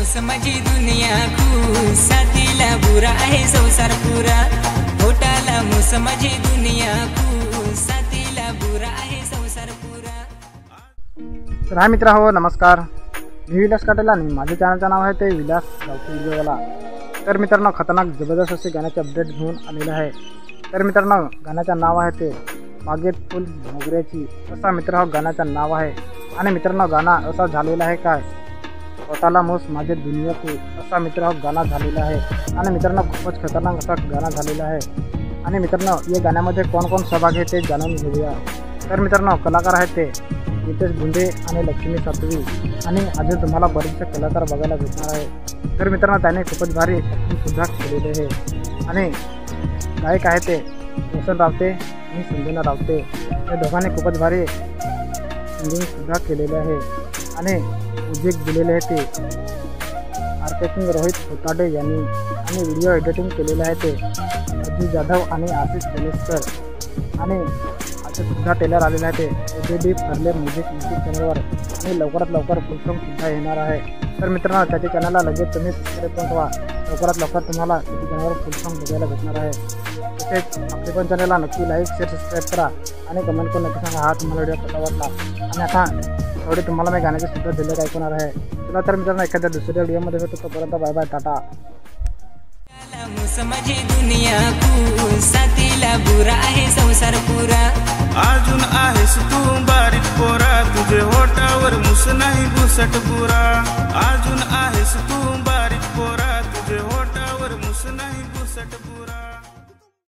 मुस माझी दुनिया खूप साथीला बुरा आहे संसार पुरा होटाला मुस माझी दुनिया खूप साथीला बुरा आहे संसार पुरा। तर हा मित्र हो नमस्कार, मी विलास काटेल आणि माझ्या चॅनलचं नाव आहे ते विलास गावठी व्हिडिओवाला। तर मित्रांनो खतरनाक जबरदस्त असे गाण्याचे अपडेट घेऊन आलेले आहे। तर मित्रांनो गाण्याचं नाव आहे ते बागेत फुल मोगऱ्याची असा मित्र हा गाण्याचं नाव आहे। आणि मित्रांनो गाणं असा झालेला आहे काय स्वतःला मोस माझे दुनिया को असा मित्र हा गाणं झालेला आहे। आणि मित्रांनो खूपच खतरनाक असा गाणं झालेला आहे। आणि मित्रांनो या गाण्यामध्ये कोण कोण सहभागी आहे ते जाणून घेऊया। तर मित्रांनो कलाकार आहेत ते नितेश बुंदे आणि लक्ष्मी सातवी आणि अजून तुम्हाला बरेचसे कलाकार बघायला भेटणार आहे। तर मित्रांनो त्याने खूपच भारी ॲक्टिंग सुद्धा केलेले आहे। आणि गायक आहे ते रोशन रावते आणि संजना रावते या दोघांनी खूपच भारी सिंगिंग सुद्धा केलेले आहे। आणि म्युझिक दिलेले आहे ते आर्टिस्टिंग रोहित होताडे यांनी आणि व्हिडिओ एडिटिंग केलेले आहे ते अजय जाधव आणि आशिष गणेशकर आणि आता सुद्धा टेलर आलेला आहे ते AJD फरले म्युझिक चॅनलवर आणि लवकरात लवकर फुल सॉन्ग सुद्धा येणार आहे। तर मित्रांनो त्याच्या चॅनलला लगेच तुम्ही सबस्क्राईब करून ठेवा, लवकरात लवकर तुम्हाला त्याच्या चॅनलवर फुल सॉन्ग बघायला भेटणार आहे। तसेच आपल्या पण चॅनलला नक्की लाईक शेअर सबस्क्राईब करा आणि कमेंट करून नक्की सांगा हा तुम्हाला व्हिडिओ कसा वाटला। आणि आता थोडे तुम्हाला मी गाण्याचे सुद्धा दिले ऐकणार आहे। चला तर मित्रांनो एखाद्या दुसऱ्या व्हिडिओमध्ये भेटू, तोपर्यंत बाय बाय टाटा। मुस माझी दुनिया खूप साथीला बुरा आहे संसार पुरा अजून आहेस तू बारीक पोरा तुझे होटावर मुस नाही घुसट बुरा अजून आहेस तू बारीक पोरा तुझे होटावर मुस नाही घुसट बुरा।